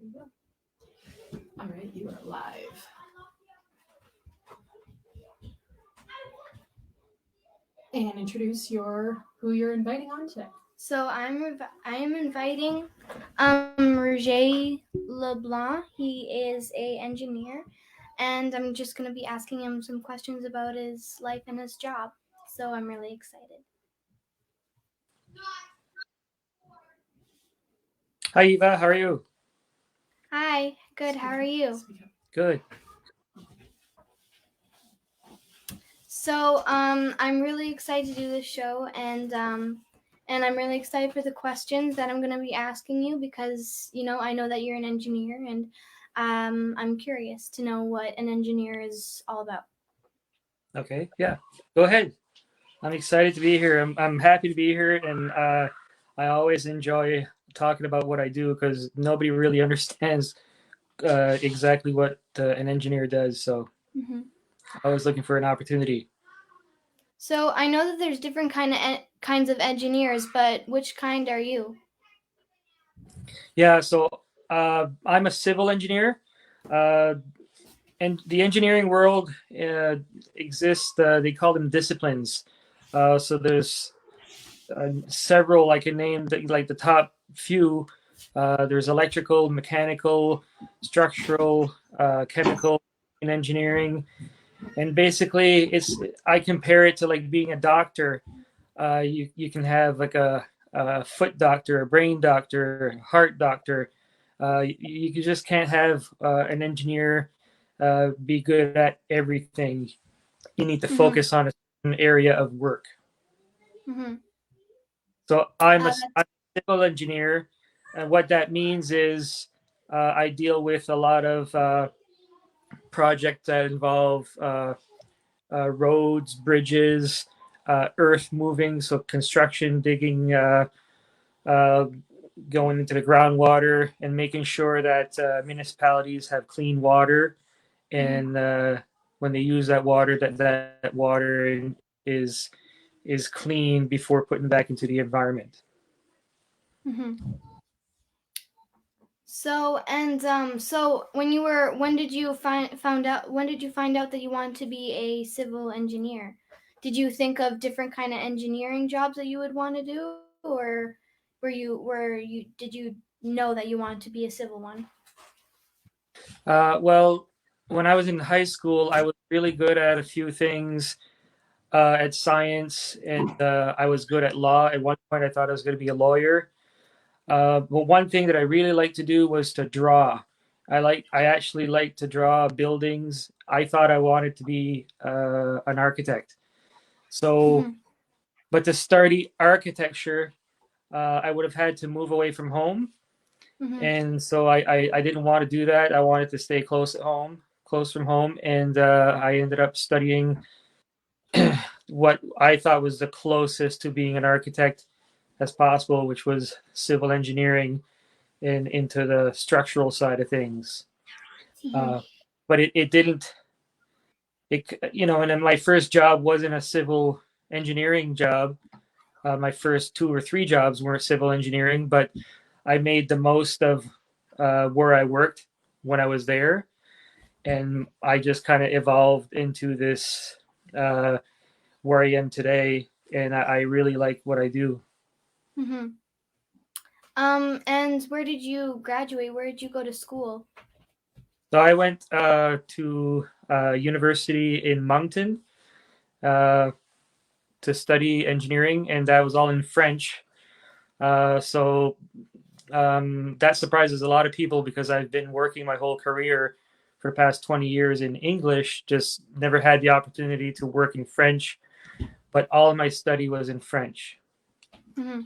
you go. All right, you are live. And introduce who you're inviting on today. So I am inviting Roger Leblanc. He is a engineer, and I'm just gonna be asking him some questions about his life and his job. So I'm really excited. Hi, Eva. How are you? Hi, good. How are you? Good. So I'm really excited to do this show, and I'm really excited for the questions that I'm gonna be asking you because I know that you're an engineer, and I'm curious to know what an engineer is all about. Okay. Yeah. Go ahead. I'm excited to be here. I'm happy to be here, and I always enjoy talking about what I do because nobody really understands exactly what an engineer does. So Mm-hmm. I was looking for an opportunity. So I know that there's different kinds of engineers, but which kind are you? Yeah. So I'm a civil engineer, uh, and the engineering world exists. They call them disciplines. So there's several I can name like the top few. There's electrical, mechanical, structural, chemical, and engineering, and basically it's I compare it to like being a doctor. You can have like a foot doctor, a brain doctor, heart doctor. You just can't have an engineer be good at everything. You need to Mm-hmm. focus on a certain area of work. Mm-hmm. So That's I'm a civil engineer, and what that means is I deal with a lot of projects that involve roads, bridges, earth moving, so construction, digging, uh, going into the groundwater, and making sure that municipalities have clean water, mm-hmm. and when they use that water, that water is is clean before putting back into the environment. Mm-hmm. So when did you find out that you wanted to be a civil engineer? Did you think of different kind of engineering jobs that you would want to do, or did you know that you wanted to be a civil one? Well, when I was in high school, I was really good at a few things at science, and I was good at law. At one point, I thought I was going to be a lawyer. But one thing that I really liked to do was to draw. I actually like to draw buildings. I thought I wanted to be an architect. So, Mm-hmm. but to study architecture, I would have had to move away from home, Mm-hmm. and so I didn't want to do that. I wanted to stay close at home, close from home, and I ended up studying what I thought was the closest to being an architect as possible, which was civil engineering and into the structural side of things. Mm-hmm. Uh, but it didn't. And then my first job wasn't a civil engineering job. My first two or three jobs weren't civil engineering, but I made the most of where I worked when I was there, and I just kind of evolved into this where I am today, and I really like what I do. Mm-hmm. And where did you graduate? Where did you go to school? So I went to university in Moncton uh, to study engineering, and that was all in French. So that surprises a lot of people because I've been working my whole career for the past 20 years in English, just never had the opportunity to work in French, but all of my study was in French. Mm-hmm.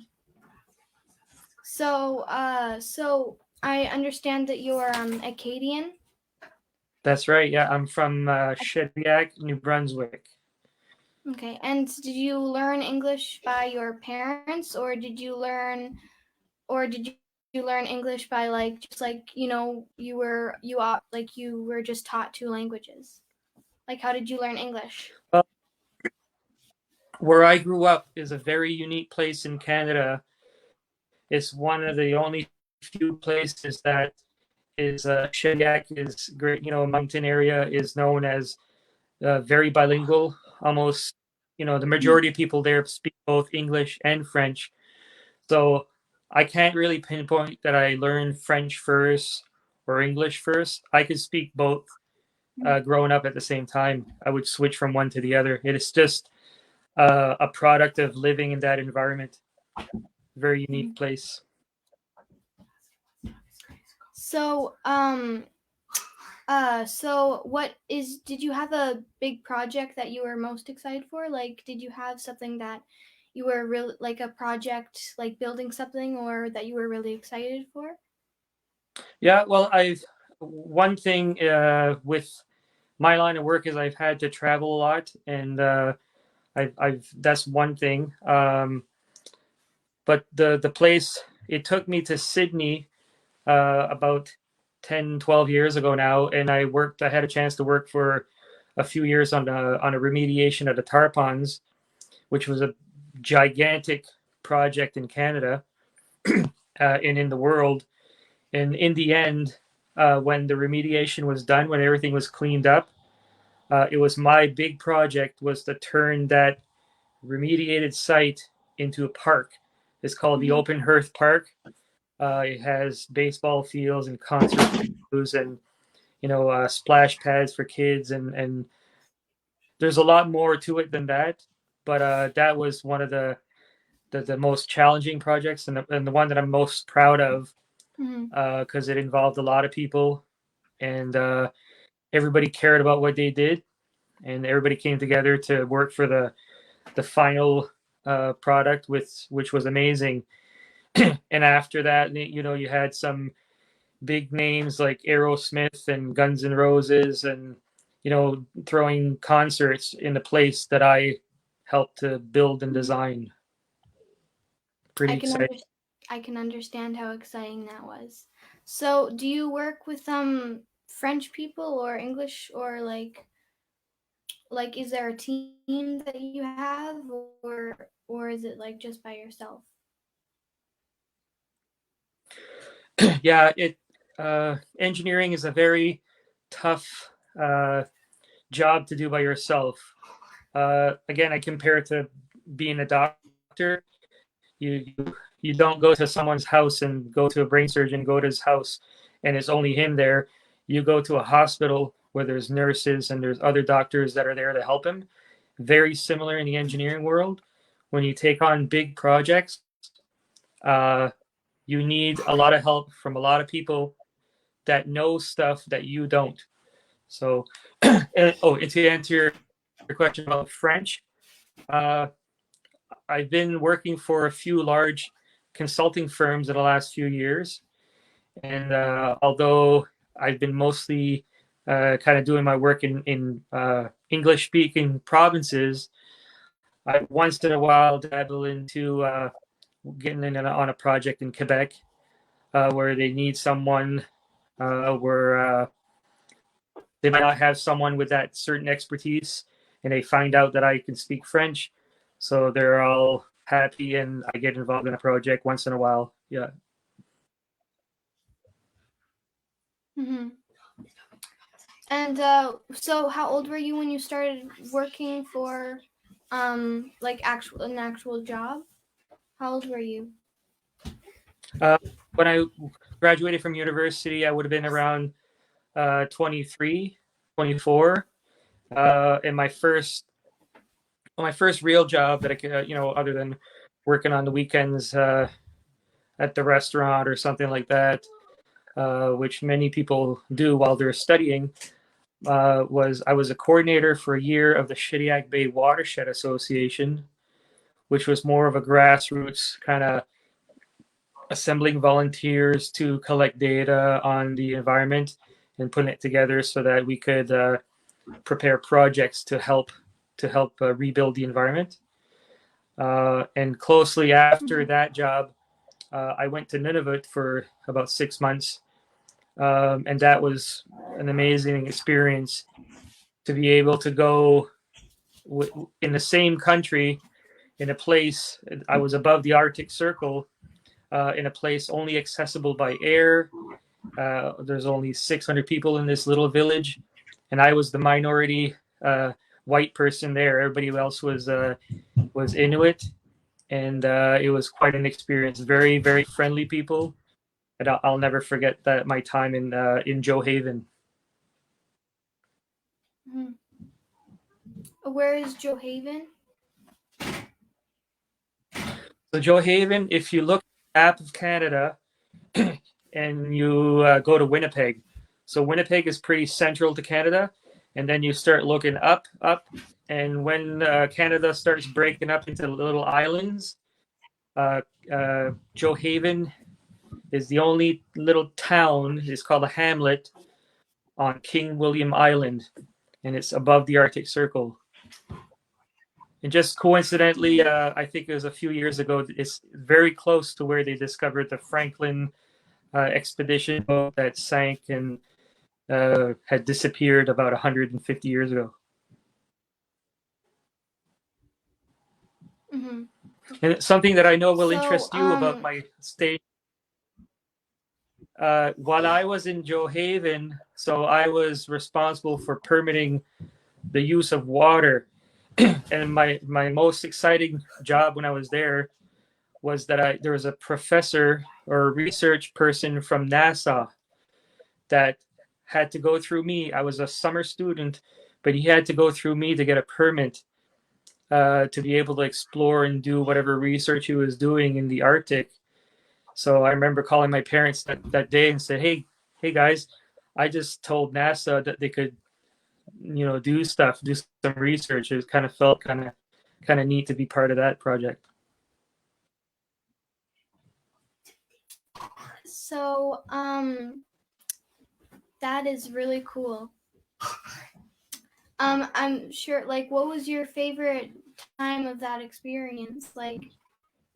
So I understand that you're Acadian. That's right. Yeah, I'm from Shediac, New Brunswick. Okay, and did you learn English by your parents, or did you learn English by you were just taught two languages? Like, how did you learn English? Well, where I grew up is a very unique place in Canada. It's one of the only few places that is Shediac is great. Mountain area is known as very bilingual. Almost, the majority of people there speak both English and French. So I can't really pinpoint that I learned French first or English first. I could speak both growing up at the same time. I would switch from one to the other. It is just a product of living in that environment. Very unique place. So, did you have a big project that you were most excited for? Like, did you have something that you were really, like a project, like building something, or that you were really excited for? Yeah, well, one thing with my line of work is I've had to travel a lot, and I've that's one thing. But the place, it took me to Sydney about 10, 12 years ago now, and I had a chance to work for a few years on a remediation of the tar ponds, which was a gigantic project in Canada and in the world. And in the end, when the remediation was done, when everything was cleaned up, it was my big project was to turn that remediated site into a park. It's called the Open Hearth Park. It has baseball fields and concert venues and splash pads for kids, and there's a lot more to it than that. But that was one of the most challenging projects, and the one that I'm most proud of because it involved a lot of people, and everybody cared about what they did, and everybody came together to work for the final product, which was amazing. And after that, you had some big names like Aerosmith and Guns N' Roses, and throwing concerts in the place that I helped to build and design. Pretty I can exciting. I can understand how exciting that was. So, do you work with French people or English, or like is there a team that you have, or is it like just by yourself? Yeah, engineering is a very tough job to do by yourself. Again, I compare it to being a doctor. You don't go to someone's house and go to a brain surgeon, go to his house, and it's only him there. You go to a hospital where there's nurses and there's other doctors that are there to help him. Very similar in the engineering world. When you take on big projects, uh, you need a lot of help from a lot of people that know stuff that you don't. So, and to answer your question about French, uh, I've been working for a few large consulting firms in the last few years, and although I've been mostly kind of doing my work in English-speaking provinces, I once in a while dabble into getting in on a project in Quebec where they need someone where they might not have someone with that certain expertise, and they find out that I can speak French, so they're all happy, and I get involved in a project once in a while. Yeah. Mm-hmm. And so, how old were you when you started working for, like an actual job? How old were you? When I graduated from university, I would have been around 23, 24. And my first real job that I could, other than working on the weekends at the restaurant or something like that, which many people do while they're studying, was I was a coordinator for a year of the Shediac Bay Watershed Association, which was more of a grassroots kind of assembling volunteers to collect data on the environment and putting it together so that we could prepare projects to help rebuild the environment. And closely after that job, I went to Nunavut for about 6 months, and that was an amazing experience to be able to go in the same country, in a place I was above the Arctic Circle, in a place only accessible by air, There's only 600 people in this little village, and I was the minority white person there. Everybody else was Inuit, and it was quite an experience. Very, very friendly people, and I'll never forget that my time in Joe Haven. Mhm. Where is Joe Haven? So Joe Haven, if you look at the map of Canada and you go to Winnipeg, so Winnipeg is pretty central to Canada, and then you start looking up, and when Canada starts breaking up into little islands, uh, Joe Haven is the only little town. It's called a hamlet on King William Island, and it's above the Arctic Circle. And just coincidentally, I think it was a few years ago, it's very close to where they discovered the Franklin expedition boat that sank and had disappeared about 150 years ago. Mm-hmm. And it's something that I know will So, interest you about my stay. While I was in Joe Haven, so I was responsible for permitting the use of water. And my most exciting job when I was there was that there was a professor or a research person from NASA that had to go through me. I was a summer student, but he had to go through me to get a permit to be able to explore and do whatever research he was doing in the Arctic. So I remember calling my parents that day and said, hey guys, I just told NASA that they could, do some research. It kind of felt kind of neat to be part of that project. So, that is really cool. I'm sure. Like, what was your favorite time of that experience? Like,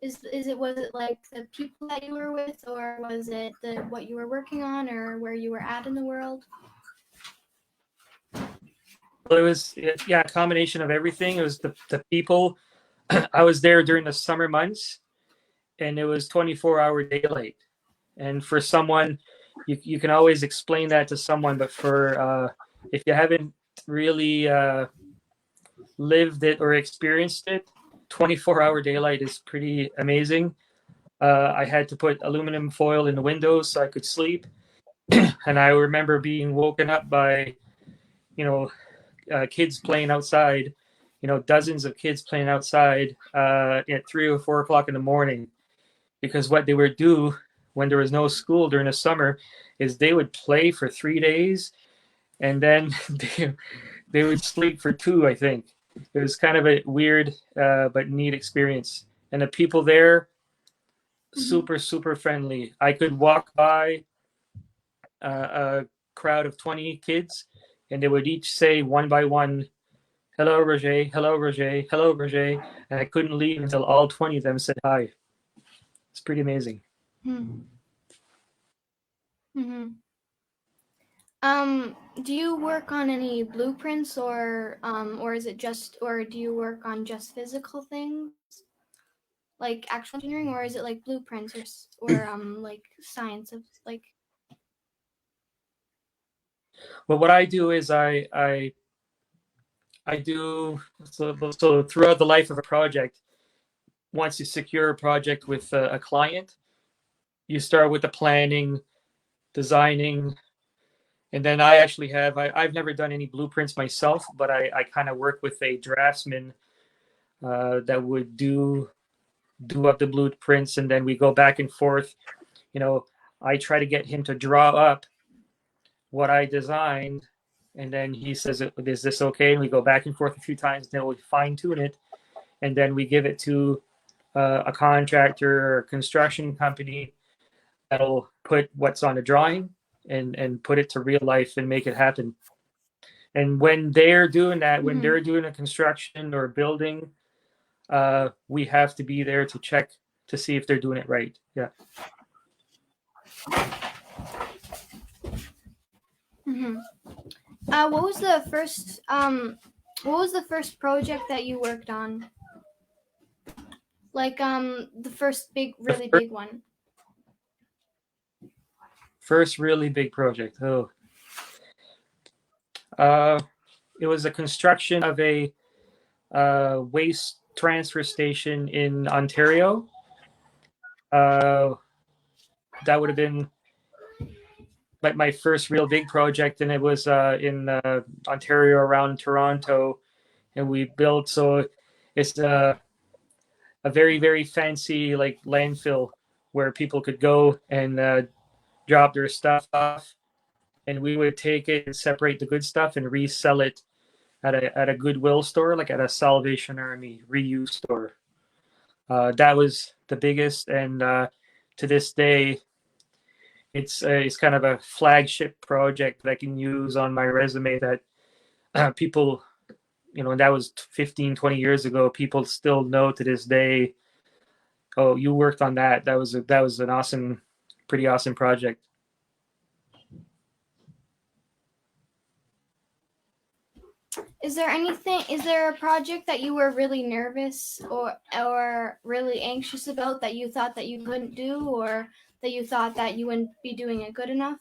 was it like the people that you were with, or was it what you were working on, or where you were at in the world? Well, it was a combination of everything. It was the people. I was there during the summer months, and it was 24-hour daylight. And for someone, you can always explain that to someone, but for if you haven't really lived it or experienced it, 24-hour daylight is pretty amazing. I had to put aluminum foil in the windows so I could sleep, and I remember being woken up by, kids playing outside, dozens of kids playing outside at 3 or 4 o'clock in the morning, because what they would do when there was no school during the summer is they would play for 3 days, and then they would sleep for two, I think. It was kind of a weird but neat experience. And the people there, super, super friendly. I could walk by a crowd of 20 kids, and they would each say one by one, hello, Roger, hello, Roger, hello, Roger. And I couldn't leave until all 20 of them said hi. It's pretty amazing. Mm-hmm. Do you work on any blueprints, or is it or do you work on just physical things, like actual engineering, or is it like blueprints or like science of like? Well, what I do is I do so throughout the life of a project. Once you secure a project with a client, you start with the planning, designing, and then I actually I've never done any blueprints myself, but I kind of work with a draftsman that would do up the blueprints, and then we go back and forth. I try to get him to draw up what I designed, and then he says, is this okay? And we go back and forth a few times, then we fine tune it, and then we give it to a contractor or construction company that'll put what's on the drawing and put it to real life and make it happen. And when they're doing that, when they're doing a construction or building, we have to be there to check to see if they're doing it right. Yeah. Mm-hmm. What was the first project that you worked on? Like the first really big one. First really big project. Uh, it was a construction of a waste transfer station in Ontario. Uh, that would have been my first real big project, and it was in Ontario around Toronto, and we built so it's a very very fancy like landfill where people could go and drop their stuff off, and we would take it and separate the good stuff and resell it at a Goodwill store, like at a Salvation Army reuse store. That was the biggest, and to this day, it's kind of a flagship project that I can use on my resume. That people, that was 15, 20 years ago. People still know to this day. Oh, you worked on that. That was an awesome, pretty awesome project. Is there a project that you were really nervous or really anxious about that you thought that you couldn't do, or that you thought that you wouldn't be doing it good enough?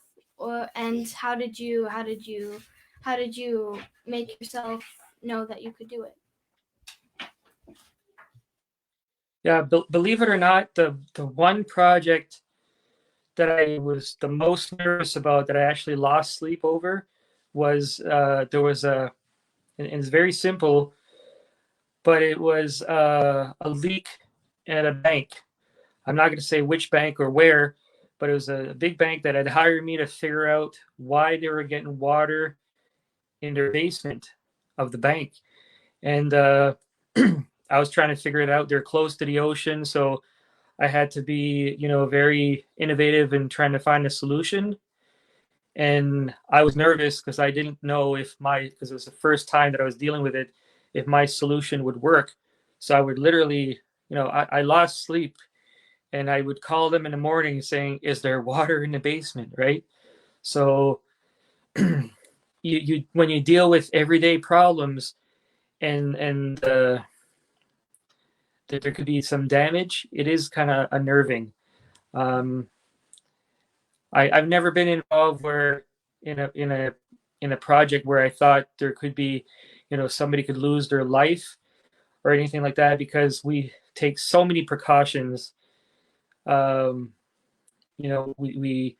And how did you make yourself know that you could do it? Yeah, believe it or not, the one project that I was the most nervous about, that I actually lost sleep over, was there was and it's very simple, but it was a leak at a bank. I'm not going to say which bank or where, but it was a big bank that had hired me to figure out why they were getting water in their basement of the bank. And I was trying to figure it out. They're close to the ocean, so I had to be, very innovative in trying to find a solution. And I was nervous because I didn't know because it was the first time that I was dealing with it, if my solution would work. So I would literally, I lost sleep, and I would call them in the morning saying, "Is there water in the basement?" Right? So you when you deal with everyday problems, and that there could be some damage, it is kind of unnerving. Um, I've never been involved where in a project where I thought there could be, somebody could lose their life or anything like that, because we take so many precautions. Um, we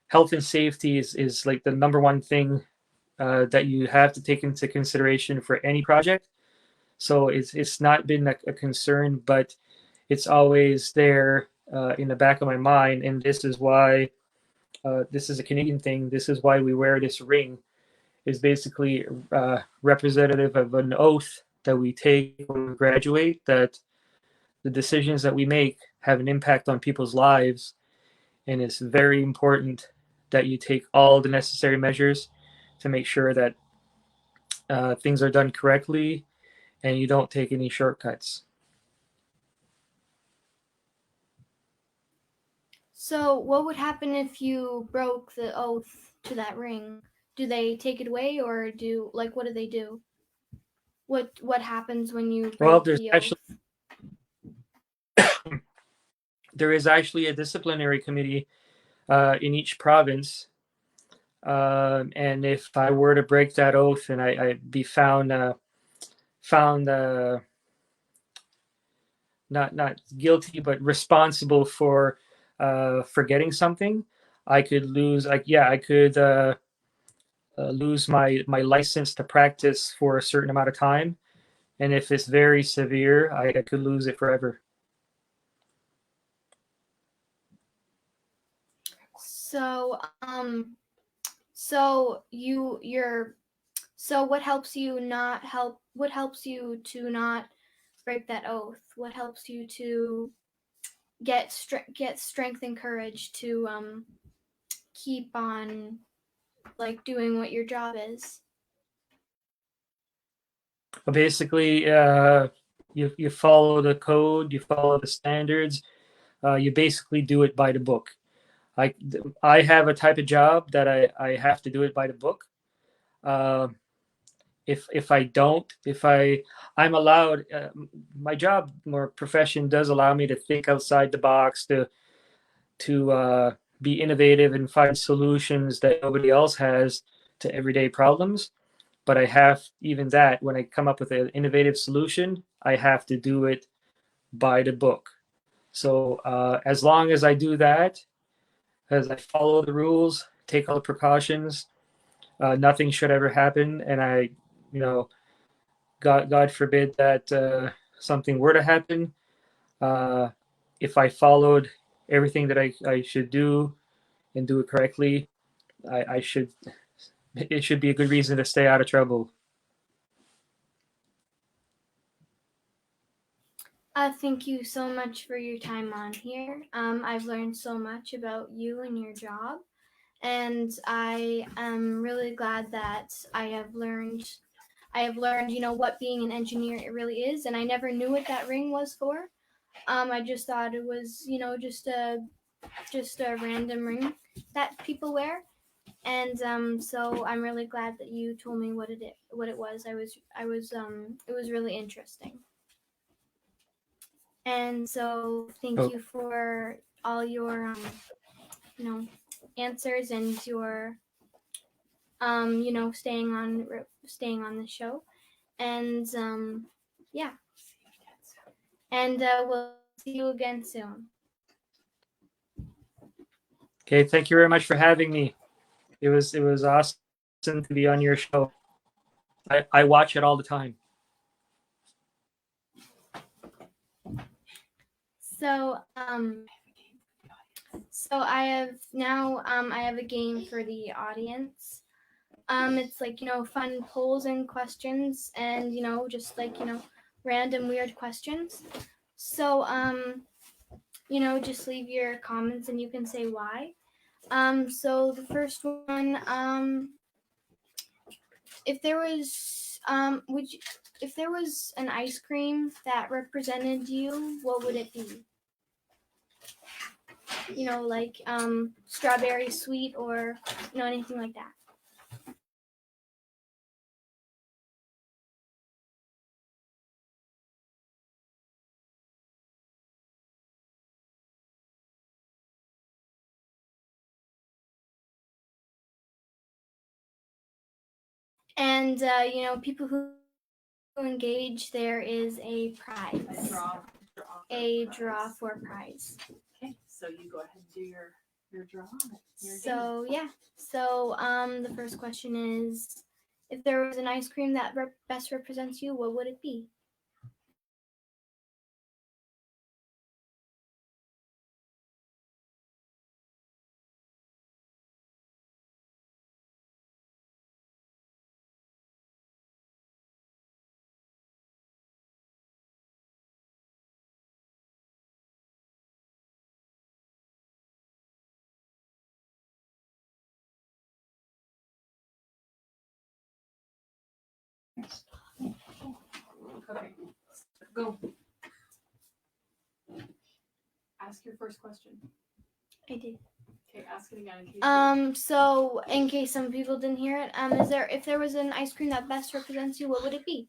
health and safety is like the number one thing that you have to take into consideration for any project. So it's not been a concern, but it's always there in the back of my mind, and this is why. This is a Canadian thing. This is why we wear this ring. Is basically representative of an oath that we take when we graduate. That the decisions that we make have an impact on people's lives, and it's very important that you take all the necessary measures to make sure that things are done correctly, and you don't take any shortcuts. So, what would happen if you broke the oath to that ring? Do they take it away, or what do they do? What happens when you Well, break the oath? There is actually a disciplinary committee in each province, and if I were to break that oath and I'd be found not guilty but responsible for forgetting something, I could lose. I could lose my license to practice for a certain amount of time, and if it's very severe, I could lose it forever. So, so you're so what helps you not help? What helps you to not break that oath? What helps you to get strength and courage to keep on doing what your job is? But basically, you follow the code, you follow the standards, you basically do it by the book. I I have a type of job that I have to do it by the book. Uh, if I don't, if I'm allowed, my job or profession does allow me to think outside the box, to be innovative and find solutions that nobody else has to everyday problems. But I have, even that, when I come up with an innovative solution, I have to do it by the book. So as long as I do that, as I follow the rules, take all the precautions, nothing should ever happen. And I, you know, God forbid that something were to happen. Uh, if I followed everything that I should do and do it correctly, I should. It should be a good reason to stay out of trouble. Thank you so much for your time on here. I've learned so much about you and your job, and I am really glad that I have learned, what being an engineer it really is, and I never knew what that ring was for. I just thought it was, just a random ring that people wear, and so I'm really glad that you told me what it was. It was really interesting. And so thank Oh, you for all your you know answers and your staying on the show. And yeah, and we'll see you again soon. okay. Thank you very much for having me. It was awesome to be on your show. I watch it all the time. So I have a game for the audience. It's like, fun polls and questions, and just like, random weird questions. So just leave your comments and you can say why. So the first one, if there was would you if there was an ice cream that represented you, what would it be? Like strawberry sweet, or anything like that. And people who engage, there is a prize, a draw for a prize. Okay, so you go ahead and do your draw. So yeah, so the first question is, if there was an ice cream that best represents you, what would it be? Okay, go. Ask your first question. I did. Okay, ask it again in case. So in case some people didn't hear it, if there was an ice cream that best represents you, what would it be?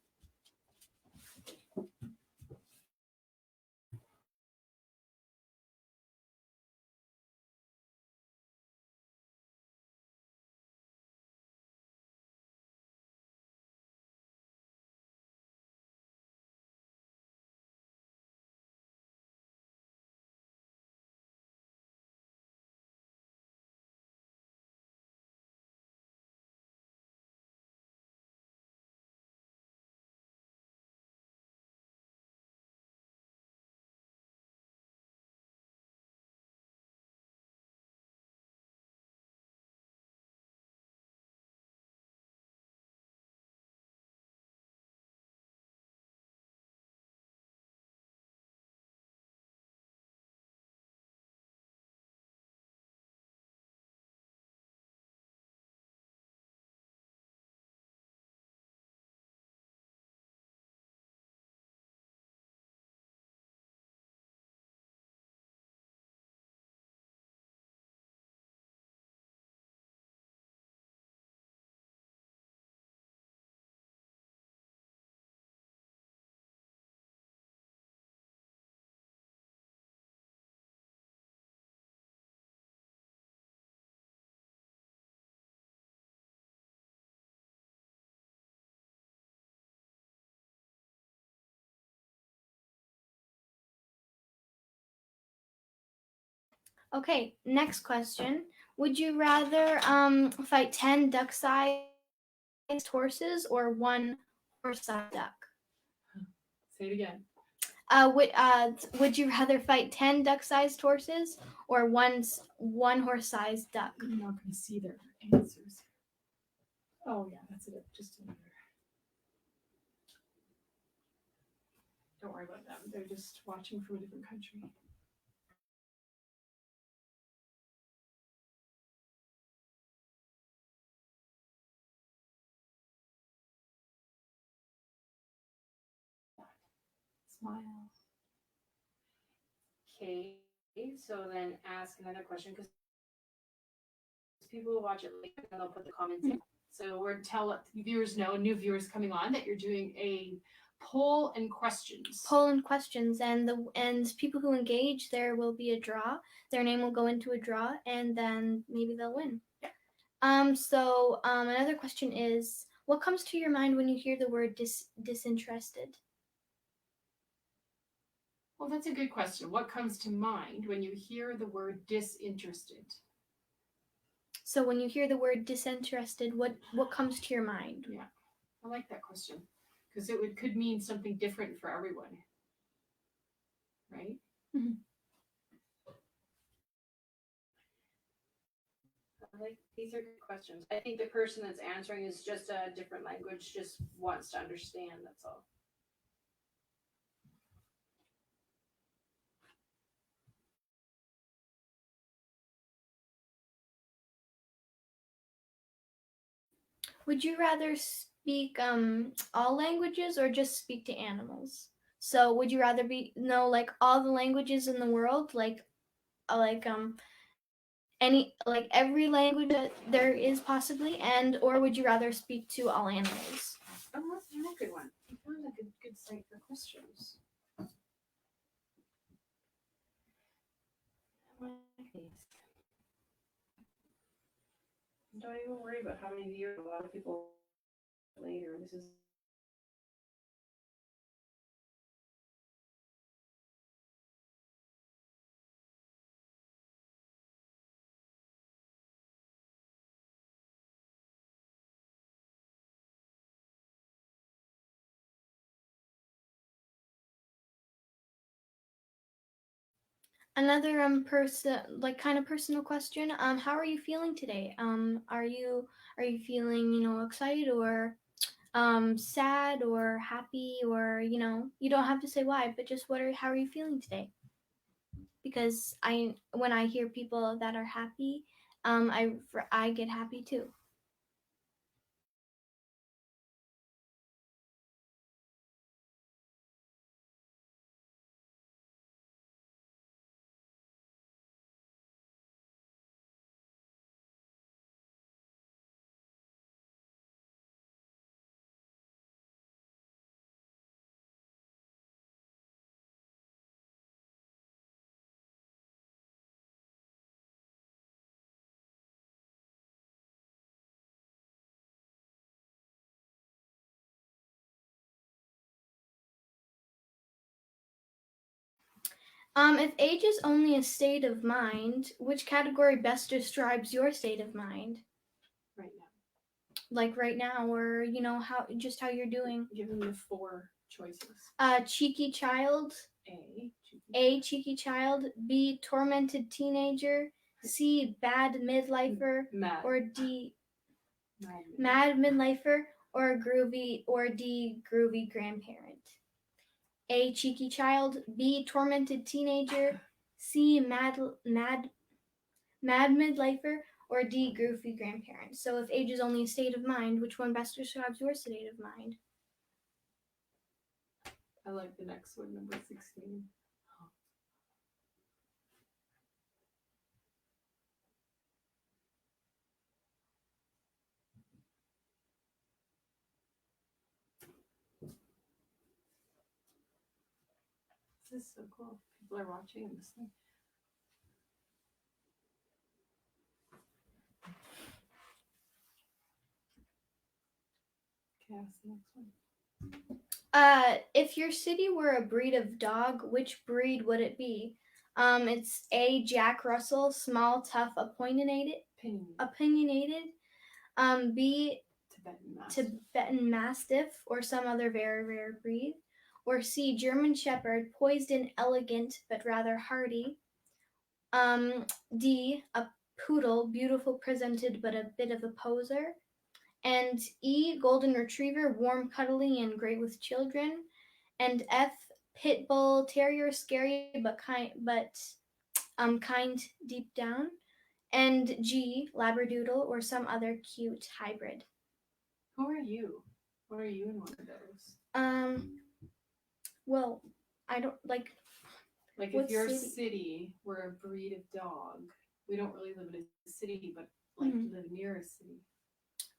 Okay, next question. Would you rather fight 10 duck-sized horses or one horse-sized duck? Say it again. Would you rather fight 10 duck-sized horses or one horse-sized duck? I'm not going to see their answers. Oh yeah, that's it. Just another. Don't worry about them. They're just watching from a different country. Smile. Okay, so then ask another question because people will watch it later and they'll put the comments in. So we're tell viewers know, new viewers coming on, that you're doing a poll and questions. And people who engage, there will be a draw. Their name will go into a draw, and then maybe they'll win. Yeah. So another question is, what comes to your mind when you hear the word disinterested? Well, that's a good question. What comes to mind when you hear the word disinterested? So when you hear the word disinterested, what comes to your mind? Yeah, I like that question because it could mean something different for everyone, right? Mm-hmm. These are good questions. I think the person that's answering is just a different language, just wants to understand. That's all. Would you rather speak all languages or just speak to animals? So would you rather know like all the languages in the world, like every language that there is possibly, or would you rather speak to all animals? Oh, that's another good one. You found a good site for questions. Don't even worry about how many viewers. A lot of people later. This is Another kind of personal question. How are you feeling today? Are you feeling excited or sad or happy, or you don't have to say why, but just how are you feeling today? Because when I hear people that are happy, I get happy too. If age is only a state of mind, which category best describes your state of mind? Right now. Like right now, or how you're doing. Give them the 4 choices. Cheeky child. A. Cheeky child. B. Tormented teenager. C. Bad midlifer. Mad. Or D. Mad. Mad midlifer. Or D. Groovy grandparent. A. Cheeky child. B. Tormented teenager. C. Mad midlifer. Or D. Groovy grandparent. So if age is only a state of mind, which one best describes your state of mind? I like the next one, number 16. This is so cool. People are watching and listening. Okay, ask the next one. If your city were a breed of dog, which breed would it be? It's A, Jack Russell, small, tough, opinionated. B, Tibetan Mastiff. Tibetan Mastiff or some other very rare breed. Or C, German Shepherd, poised and elegant but rather hardy. D, a Poodle, beautiful presented but a bit of a poser. And E, Golden Retriever, warm, cuddly, and great with children. And F, Pit Bull Terrier, scary but kind deep down. And G, Labradoodle or some other cute hybrid. Who are you? What are you in one of those? Well, I don't like. Like What if your city? city were a breed of dog, we don't really live in a city, but like live near a city.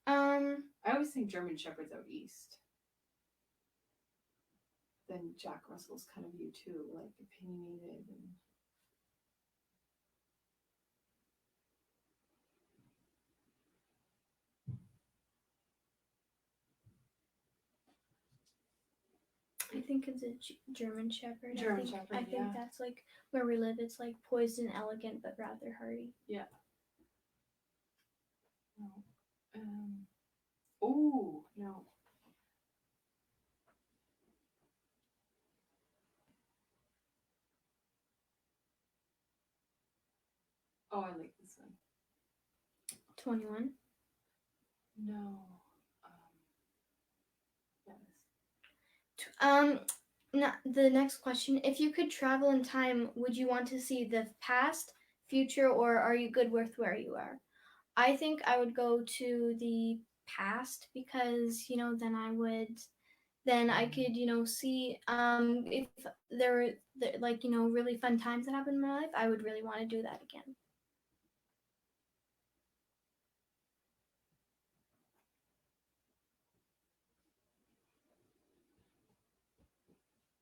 I always think German Shepherd's out east. Then Jack Russell's kind of you too, like opinionated and. I think it's a German Shepherd. German I think, Shepherd, I think yeah. that's like where we live. It's like poised and elegant, but rather hardy. Yeah. No. Oh no. Oh, I like this one. 21. No. Yes. The next question: if you could travel in time, would you want to see the past, future, or are you good with where you are? I think I would go to the past because then I could see if there were like really fun times that happened in my life. I would really want to do that again.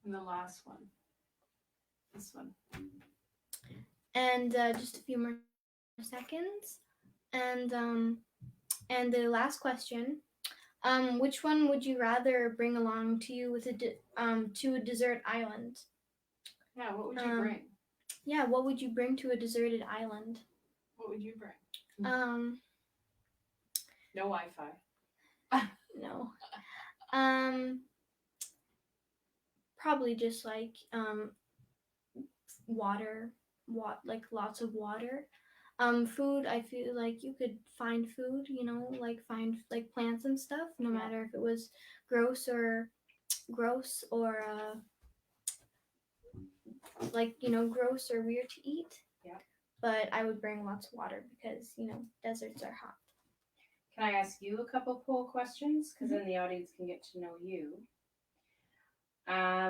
And the last one. This one. And just a few more seconds. And the last question: which one would you rather bring along to you to a desert island? Yeah, what would you bring? Yeah, what would you bring to a deserted island? What would you bring? No Wi-Fi. No. Probably just like water, like lots of water. Food, I feel like you could find food, like find like plants and stuff, no matter if it was gross or like, gross or weird to eat. Yeah. But I would bring lots of water because, deserts are hot. Can I ask you a couple poll questions? Because then the audience can get to know you.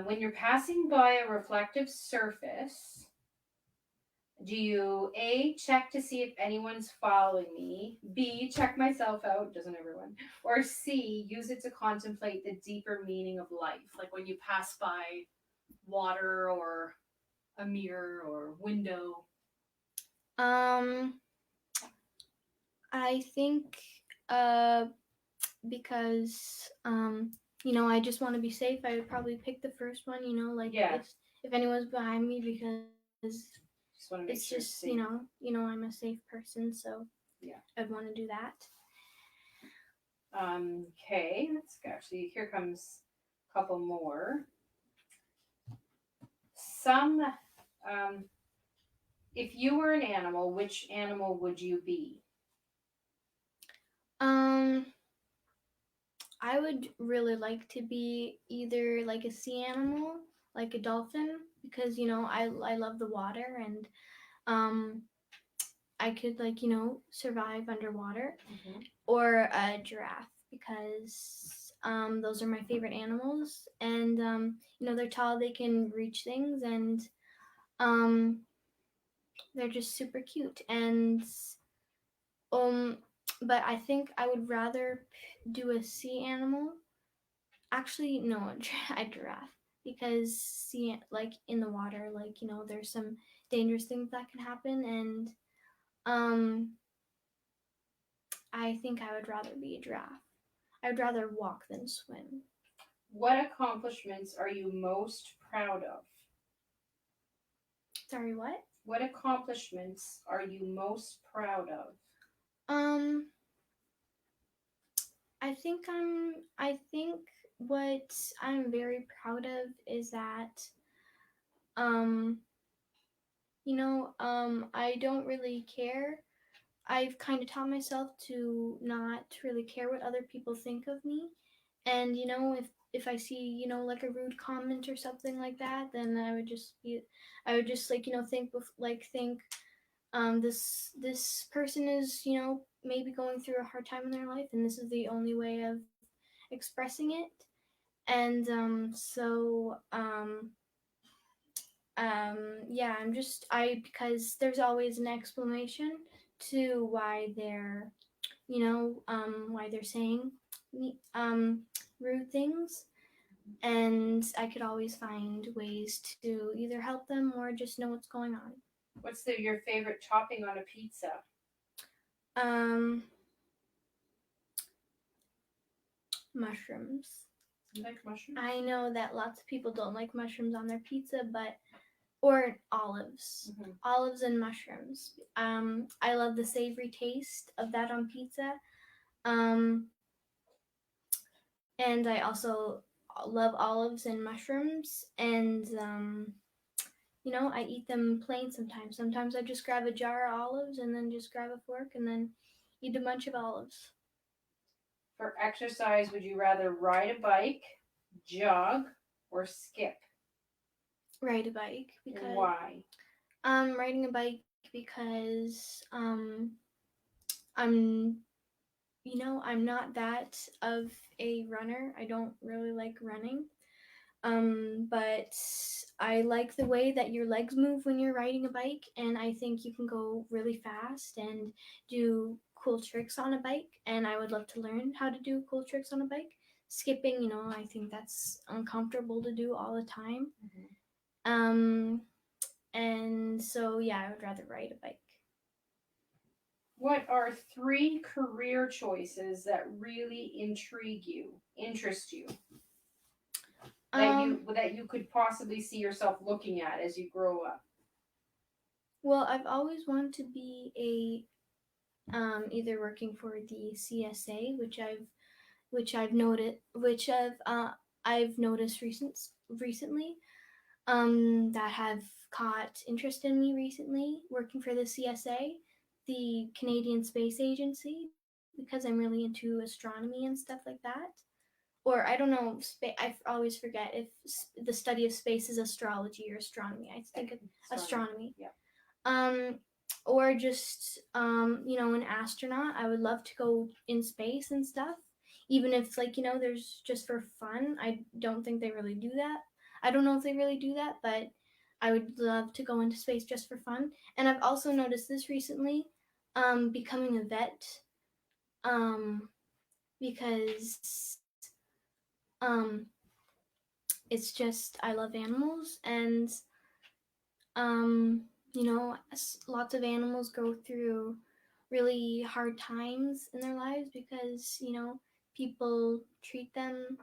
When you're passing by a reflective surface, do you A, check to see if anyone's following me, B, check myself out, doesn't everyone, or C, use it to contemplate the deeper meaning of life, like when you pass by water or a mirror or window? I think because I just want to be safe, I would probably pick the first one, like if anyone's behind me, because just want to make it's sure just I'm a safe person, so yeah, I'd want to do that. Okay, let's go. Actually, here comes a couple more. If you were an animal, which animal would you be? I would really like to be either like a sea animal, like a dolphin, because I love the water, and I could survive underwater, or a giraffe because those are my favorite animals, and they're tall, they can reach things, and they're just super cute, and but I think I would rather do a sea animal. Actually, no, a giraffe, because like in the water, like there's some dangerous things that can happen, and I think I would rather be a giraffe. I would rather walk than swim. What accomplishments are you most proud of? Sorry, what? What accomplishments are you most proud of? I think what I'm very proud of is that um I don't really care. I've kind of taught myself to not really care what other people think of me. And if I see, like a rude comment or something like that, then I would just like, think this person is, maybe going through a hard time in their life, and this is the only way of expressing it. And yeah, because there's always an explanation to why they're saying um rude things, and I could always find ways to either help them or just know what's going on. What's your favorite topping on a pizza? Mushrooms. You like mushrooms? I know that lots of people don't like mushrooms on their pizza, or olives. Mm-hmm. Olives and mushrooms. I love the savory taste of that on pizza. And I also love olives and mushrooms, and I eat them plain sometimes. Sometimes I just grab a jar of olives and then just grab a fork and then eat a bunch of olives. For exercise, would you rather ride a bike, jog, or skip? Ride a bike because Why? Riding a bike because I'm I'm not that of a runner. I don't really like running. But I like the way that your legs move when you're riding a bike, and I think you can go really fast and do cool tricks on a bike, and I would love to learn how to do cool tricks on a bike. Skipping, I think that's uncomfortable to do all the time. Mm-hmm. And so yeah, I would rather ride a bike. What are 3 career choices that really interest you? That you could possibly see yourself looking at as you grow up? Well, I've always wanted to be either working for the CSA, I've noticed recently, that have caught interest in me recently, working for the CSA, the Canadian Space Agency, because I'm really into astronomy and stuff like that. Or I don't know, I always forget if the study of space is astrology or astronomy. I think it's astronomy. Yeah. Or just an astronaut. I would love to go in space and stuff, even if there's just for fun. I don't think they really do that. I don't know if they really do that, but I would love to go into space just for fun. And I've also noticed this recently, becoming a vet, because it's just I love animals, and lots of animals go through really hard times in their lives because people treat them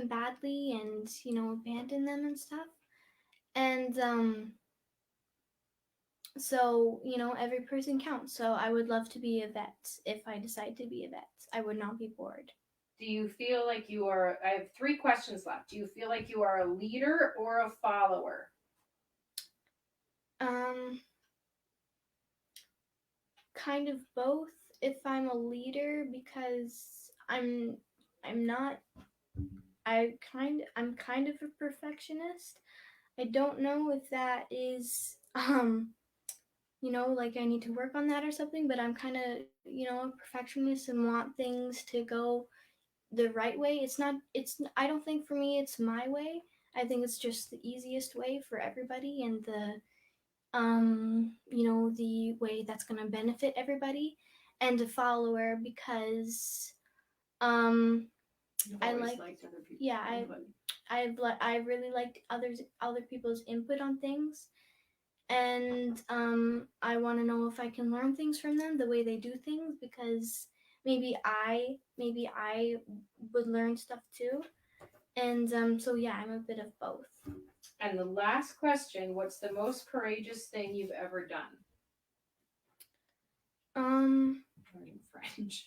badly and abandon them and stuff. And so every person counts. So I would love to be a vet. If I decide to be a vet, I would not be bored. Do you feel like you are, I have 3 questions left. Do you feel like you are a leader or a follower? Kind of both. If I'm a leader, because I'm not, I'm kind of a perfectionist. I don't know if that is like I need to work on that or something, but I'm kind of a perfectionist and want things to go the right way. I don't think for me it's my way. I think it's just the easiest way for everybody, and the way that's going to benefit everybody. And a follower because You've I always like liked other people. yeah, I really liked other people's input on things, and I want to know if I can learn things from them, the way they do things, because maybe I would learn stuff too. And so yeah, I'm a bit of both. And the last question, what's the most courageous thing you've ever done? Learning French.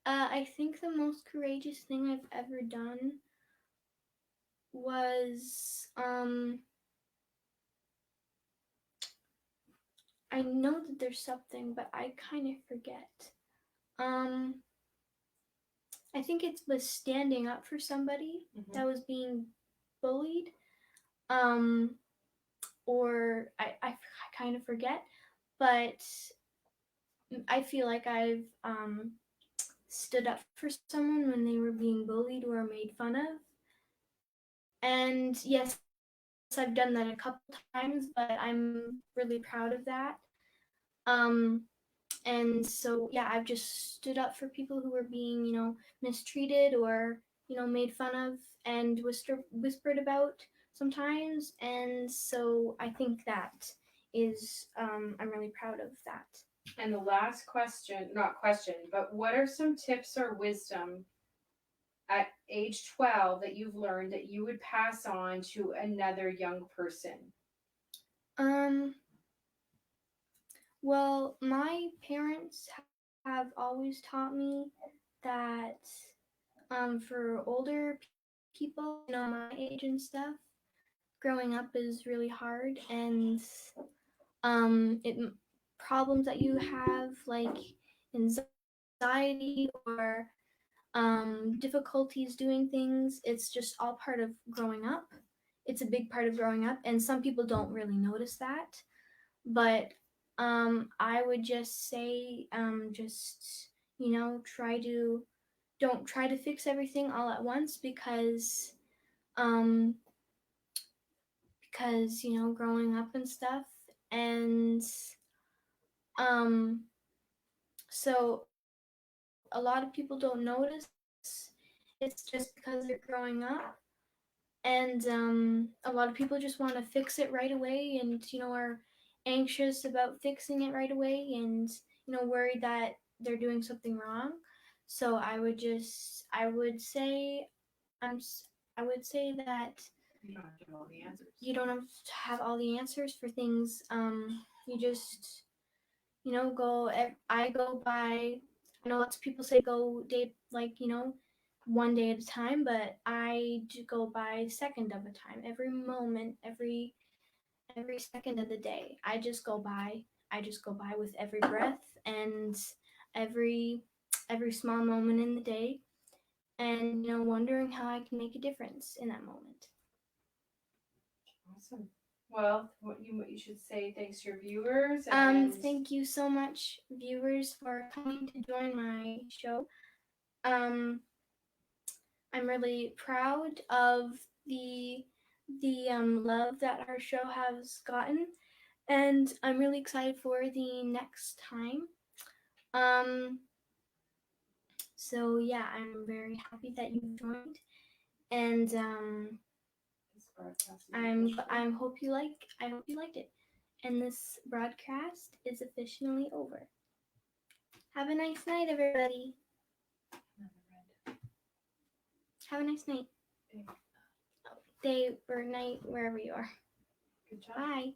I think the most courageous thing I've ever done was I know that there's something, but I kind of forget. I think it was standing up for somebody that was being bullied. Or I kind of forget, but I feel like I've stood up for someone when they were being bullied or made fun of. And yes, I've done that a couple times, but I'm really proud of that. And so, yeah, I've just stood up for people who were being, mistreated or, made fun of and whispered about sometimes. And so I think that is, I'm really proud of that. And the last question, not question, but what are some tips or wisdom at age 12 that you've learned that you would pass on to another young person? Well, my parents have always taught me that for older people, my age and stuff, growing up is really hard, and problems that you have like anxiety or difficulties doing things, it's just all part of growing up. It's a big part of growing up, and some people don't really notice that. But I would just say, don't try to fix everything all at once because growing up and stuff. And so a lot of people don't notice. It's just because they're growing up. And a lot of people just want to fix it right away and, are anxious about fixing it right away and, worried that they're doing something wrong. So I would say that You don't have to have all the answers. you don't have to have all the answers for things. You just, I go by, I know lots of people say go day, one day at a time, but I do go by second of a time. Every moment, every second of the day, I just go by with every breath and every small moment in the day, and wondering how I can make a difference in that moment. Awesome. Well, what you should say thanks to your viewers. Thank you so much, viewers, for coming to join my show. I'm really proud of the love that our show has gotten, and I'm really excited for the next time. So yeah, I'm very happy that you joined, and I hope you liked it. And this broadcast is officially over. Have a nice night, everybody. Have a nice night. Day or night, wherever you are. Good job. Bye.